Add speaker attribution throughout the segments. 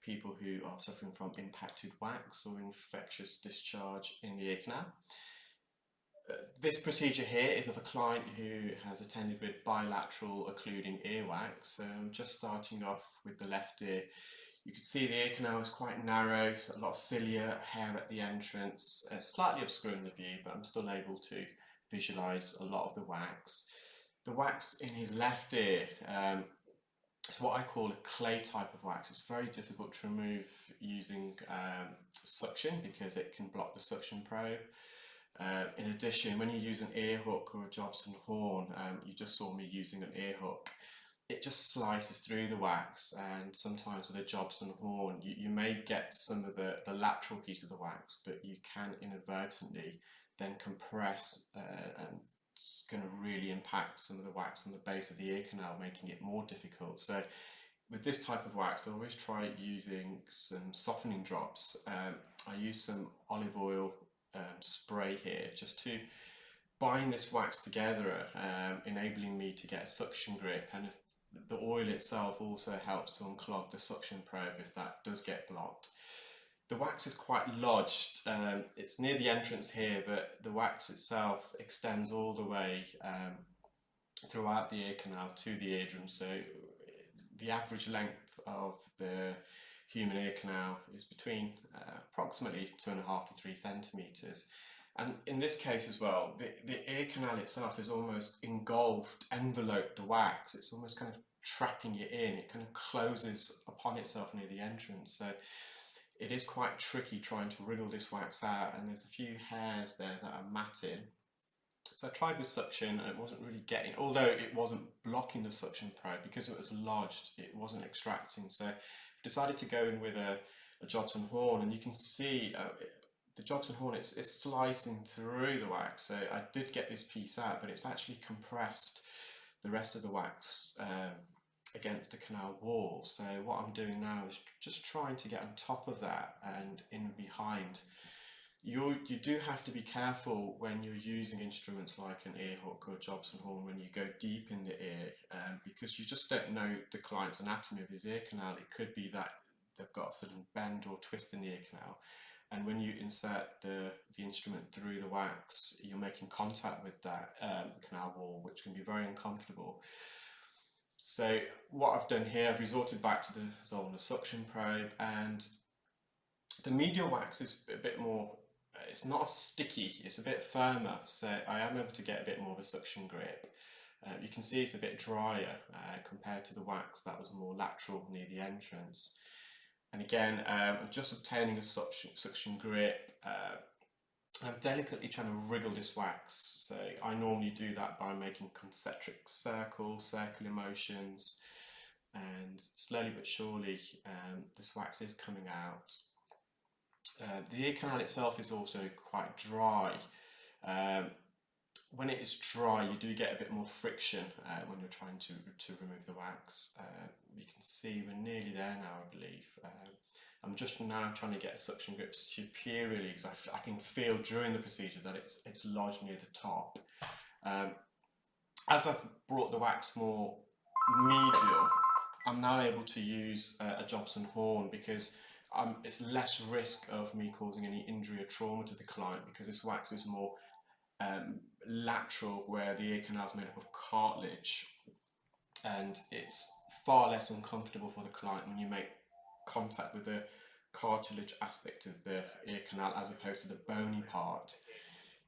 Speaker 1: people who are suffering from impacted wax or infectious discharge in the ear canal. This procedure here is of a client who has attended with bilateral occluding earwax. So I'm just starting off with the left ear. You can see the ear canal is quite narrow, a lot of cilia, hair at the entrance, slightly obscuring the view, but I'm still able to visualize a lot of the wax. The wax in his left ear is what I call a clay type of wax. It's very difficult to remove using suction because it can block the suction probe. In addition, when you use an ear hook or a Jobson horn, you just saw me using an ear hook, it just slices through the wax, and sometimes with a Jobson horn you may get some of the lateral piece of the wax, but you can inadvertently then compress and it's going to really impact some of the wax on the base of the ear canal, making it more difficult. So with this type of wax, I always try using some softening drops. I use some olive oil spray here just to bind this wax together, enabling me to get a suction grip, and the oil itself also helps to unclog the suction probe if that does get blocked. The wax is quite lodged, it's near the entrance here, but the wax itself extends all the way throughout the ear canal to the eardrum. So the average length of the human ear canal is between approximately 2.5 to 3 centimeters. And in this case as well, the ear canal itself is almost engulfed, enveloped the wax. It's almost kind of trapping it in. It kind of closes upon itself near the entrance. So it is quite tricky trying to wriggle this wax out, and there's a few hairs there that are matted. So I tried with suction and it wasn't really getting, although it wasn't blocking the suction probe, because it was lodged, it wasn't extracting. So I decided to go in with a Jobson horn, and you can see the Jobson horn is slicing through the wax. So I did get this piece out, but it's actually compressed the rest of the wax against the canal wall. So what I'm doing now is just trying to get on top of that and in behind. You do have to be careful when you're using instruments like an ear hook or a Jobson horn when you go deep in the ear, because you just don't know the client's anatomy of his ear canal. It could be that they've got a sudden bend or twist in the ear canal, and when you insert the instrument through the wax, you're making contact with that canal wall, which can be very uncomfortable. So what I've done here, I've resorted back to the Zollner suction probe, and the medial wax is a bit more, it's not as sticky, it's a bit firmer, so I am able to get a bit more of a suction grip. You can see it's a bit drier compared to the wax that was more lateral near the entrance. And again, I'm just obtaining a suction grip. I'm delicately trying to wriggle this wax. So I normally do that by making concentric circular motions, and slowly but surely this wax is coming out. The ear canal itself is also quite dry. When it is dry, you do get a bit more friction when you're trying to remove the wax. You can see we're nearly there now, I believe. I'm just now trying to get a suction grip superiorly, because I can feel during the procedure that it's lodged near the top. As I've brought the wax more medial, I'm now able to use a Jobson horn, because it's less risk of me causing any injury or trauma to the client, because this wax is more lateral, where the ear canal is made up of cartilage, and it's far less uncomfortable for the client when you make contact with the cartilage aspect of the ear canal as opposed to the bony part.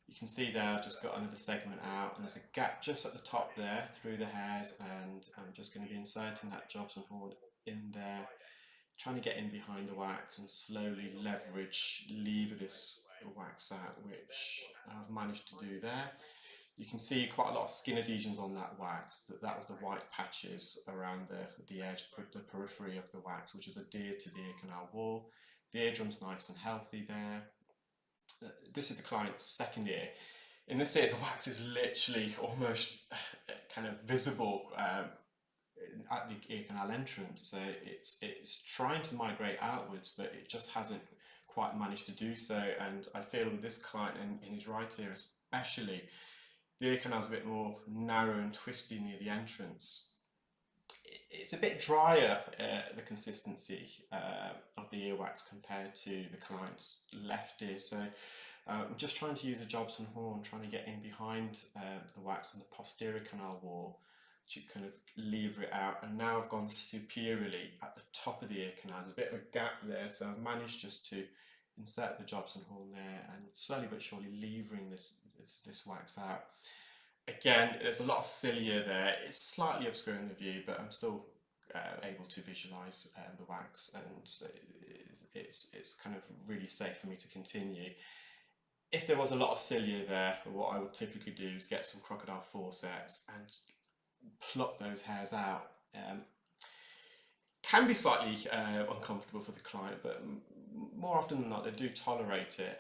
Speaker 1: You can see there I've just got another segment out, and there's a gap just at the top there through the hairs, and I'm just going to be inserting that Jobson horn in there, trying to get in behind the wax and slowly lever this wax out, which I've managed to do there. You can see quite a lot of skin adhesions on that wax. That was the white patches around the edge, the periphery of the wax, which is adhered to the ear canal wall. The eardrum's nice and healthy there. This is the client's second ear. In this ear, the wax is literally almost kind of visible at the ear canal entrance. So it's trying to migrate outwards, but it just hasn't quite managed to do so. And I feel with this client in his right ear especially, the ear canal is a bit more narrow and twisty near the entrance. it's a bit drier, the consistency of the earwax compared to the client's left ear. So I'm just trying to use a Jobson horn, trying to get in behind the wax on the posterior canal wall to kind of lever it out. And now I've gone superiorly at the top of the ear canal. There's a bit of a gap there, so I've managed just to insert the Jobson horn there and slowly but surely levering this wax out. Again, there's a lot of cilia there. It's slightly obscuring the view, but I'm still able to visualize the wax, and it's kind of really safe for me to continue. If there was a lot of cilia there, what I would typically do is get some crocodile forceps and pluck those hairs out. Can be slightly uncomfortable for the client, but more often than not, they do tolerate it.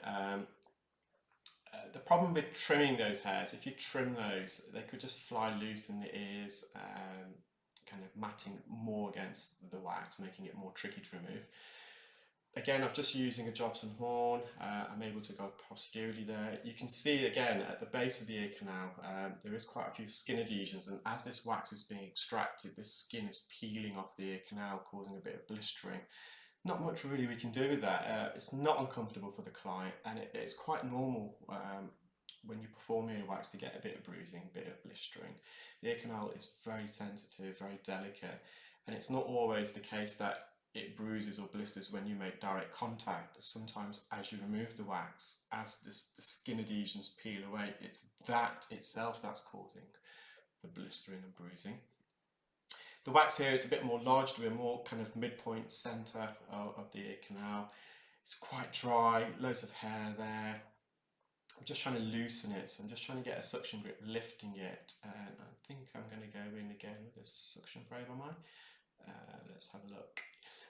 Speaker 1: The problem with trimming those hairs, if you trim those, they could just fly loose in the ears, kind of matting more against the wax, making it more tricky to remove. Again, I'm just using a Jobson horn. I'm able to go posteriorly there. You can see again at the base of the ear canal, there is quite a few skin adhesions, and as this wax is being extracted, this skin is peeling off the ear canal, causing a bit of blistering. Not much really we can do with that. It's not uncomfortable for the client, and it's quite normal when you perform earwax to get a bit of bruising, a bit of blistering. The ear canal is very sensitive, very delicate, and it's not always the case that it bruises or blisters when you make direct contact. Sometimes as you remove the wax, as the skin adhesions peel away, it's that itself that's causing the blistering and bruising. The wax here is a bit more lodged. We're more kind of midpoint centre of the ear canal. It's quite dry, loads of hair there. I'm just trying to loosen it, so I'm just trying to get a suction grip, lifting it, and I think I'm going to go in again with this suction probe, am I? Let's have a look.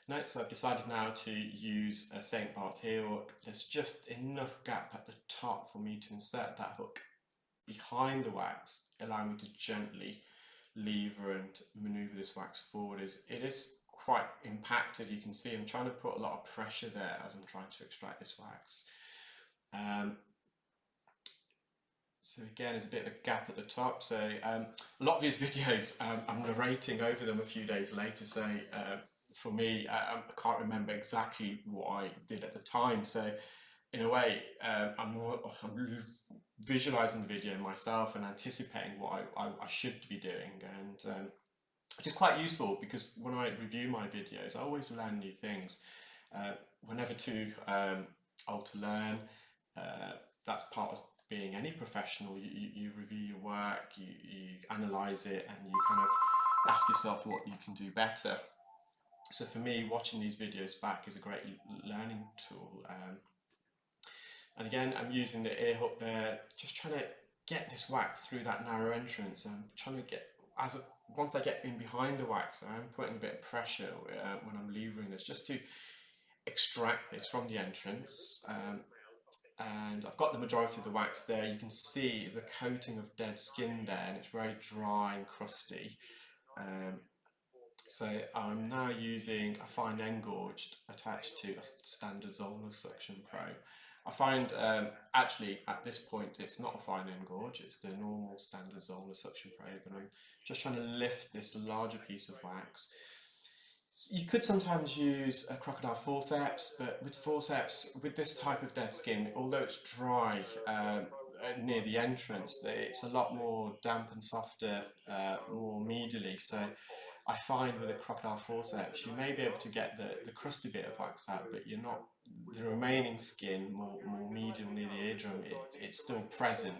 Speaker 1: No, so I've decided now to use a St. Bart's heel hook. There's just enough gap at the top for me to insert that hook behind the wax, allowing me to gently lever and maneuver this wax forward. It is quite impacted. You can see I'm trying to put a lot of pressure there as I'm trying to extract this wax. So again, there's a bit of a gap at the top. So a lot of these videos, I'm narrating over them a few days later. So for me, I can't remember exactly what I did at the time. So in a way, I'm visualizing the video myself and anticipating what I should be doing, and which is quite useful because when I review my videos, I always learn new things. We're never too old to learn. That's part of being any professional. You review your work, you analyze it, and you kind of ask yourself what you can do better. So for me, watching these videos back is a great learning tool. And again, I'm using the ear hook there, just trying to get this wax through that narrow entrance. I'm trying to get, once I get in behind the wax, I'm putting a bit of pressure when I'm levering this, just to extract this from the entrance. And I've got the majority of the wax there. You can see there's a coating of dead skin there, and it's very dry and crusty. So I'm now using a fine engorged attached to a standard Zollner suction probe. I find actually at this point it's not a fine engorge, it's the normal standard Zollner suction probe, and I'm just trying to lift this larger piece of wax. You could sometimes use a crocodile forceps, but with forceps, with this type of dead skin, although it's dry near the entrance, it's a lot more damp and softer, more medially. So I find with a crocodile forceps, you may be able to get the crusty bit of wax out, but you're not, the remaining skin, more medial near the eardrum, it's still present.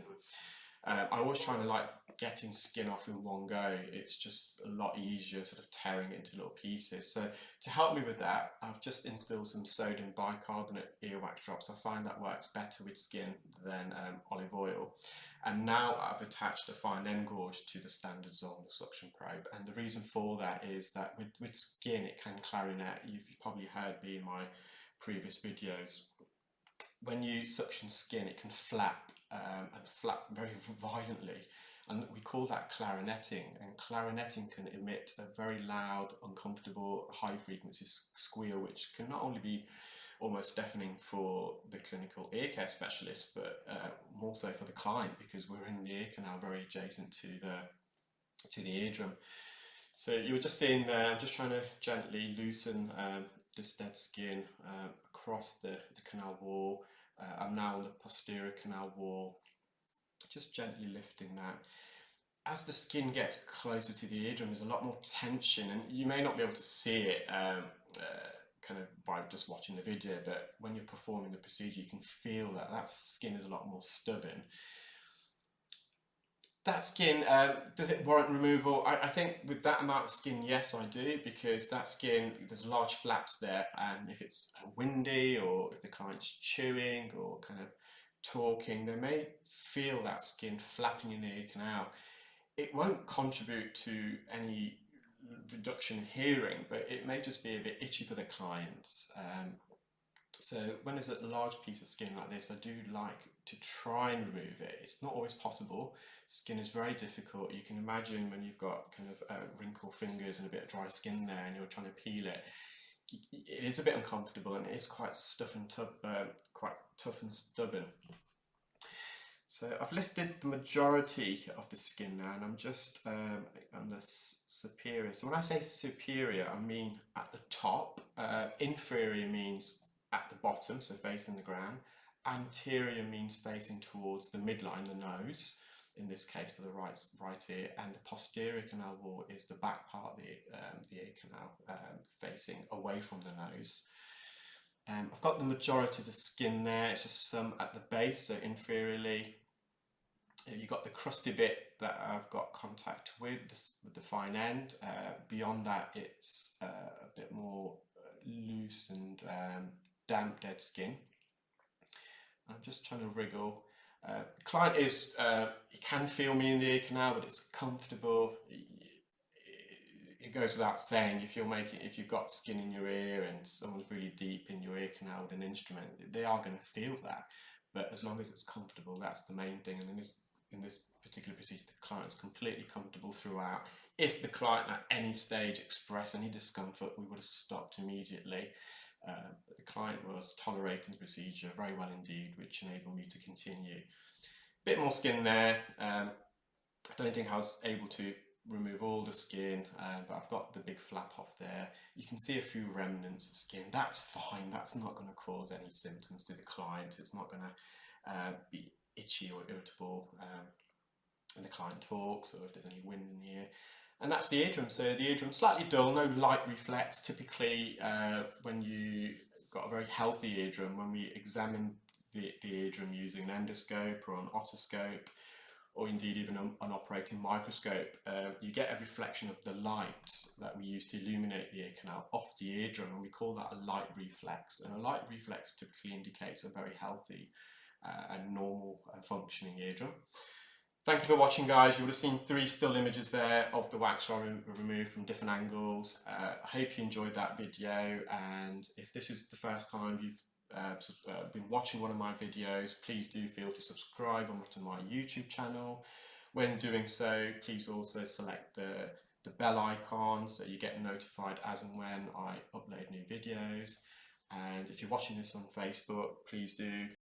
Speaker 1: I always try to like getting skin off in one go. It's just a lot easier sort of tearing it into little pieces. So to help me with that, I've just instilled some sodium bicarbonate earwax drops. I find that works better with skin than olive oil. And now I've attached a fine engorge to the standard Zollner suction probe. And the reason for that is that with skin, it can clarinet. You've probably heard me in my previous videos. When you suction skin, it can flap and flap very violently, and we call that clarinetting. And clarinetting can emit a very loud, uncomfortable, high frequency squeal, which can not only be almost deafening for the clinical ear care specialist, but more so for the client, because we're in the ear canal very adjacent to the eardrum. So you were just seeing there, I'm just trying to gently loosen this dead skin across the canal wall. I'm now on the posterior canal wall, just gently lifting that. As the skin gets closer to the eardrum, there's a lot more tension, and you may not be able to see it kind of by just watching the video, but when you're performing the procedure, you can feel that skin is a lot more stubborn. That skin, does it warrant removal? I think with that amount of skin, yes, I do, because that skin, there's large flaps there, and if it's windy or if the client's chewing or kind of talking, they may feel that skin flapping in the ear canal. It won't contribute to any reduction in hearing, but it may just be a bit itchy for the clients. So when there's a large piece of skin like this, I do like to try and remove it. It's not always possible. Skin is very difficult. You can imagine when you've got kind of wrinkled fingers and a bit of dry skin there and you're trying to peel it. It is a bit uncomfortable and it is quite quite tough and stubborn. So I've lifted the majority of the skin now, and I'm just on the superior. So when I say superior, I mean at the top. Inferior means at the bottom, so facing the ground. Anterior means facing towards the midline, the nose, in this case for the right ear, and the posterior canal wall is the back part of the ear canal, facing away from the nose. I've got the majority of the skin there, it's just some at the base, so inferiorly. You've got the crusty bit that I've got contact with the fine end. Beyond that, it's a bit more loose and damp dead skin. I'm just trying to wriggle. The client is, you can feel me in the ear canal, but it's comfortable. It goes without saying, if you've got skin in your ear and someone's really deep in your ear canal with an instrument, they are going to feel that. But as long as it's comfortable, that's the main thing. And in this particular procedure, the client is completely comfortable throughout. If the client at any stage expressed any discomfort, we would have stopped immediately. But the client was tolerating the procedure very well indeed, which enabled me to continue. Bit more skin there. I don't think I was able to remove all the skin, but I've got the big flap off there. You can see a few remnants of skin. That's fine. That's not going to cause any symptoms to the client. It's not going to be itchy or irritable when the client talks or if there's any wind in the ear. And that's the eardrum. So the eardrum slightly dull, no light reflex. Typically, when you've got a very healthy eardrum, when we examine the eardrum using an endoscope or an otoscope, or indeed even an operating microscope, you get a reflection of the light that we use to illuminate the ear canal off the eardrum, and we call that a light reflex. And a light reflex typically indicates a very healthy and normal and functioning eardrum. Thank you for watching, guys. You would have seen 3 still images there of the wax I removed from different angles. I hope you enjoyed that video, and if this is the first time you've been watching one of my videos, please do feel to subscribe onto my YouTube channel. When doing so, please also select the bell icon so you get notified as and when I upload new videos. And if you're watching this on Facebook, please do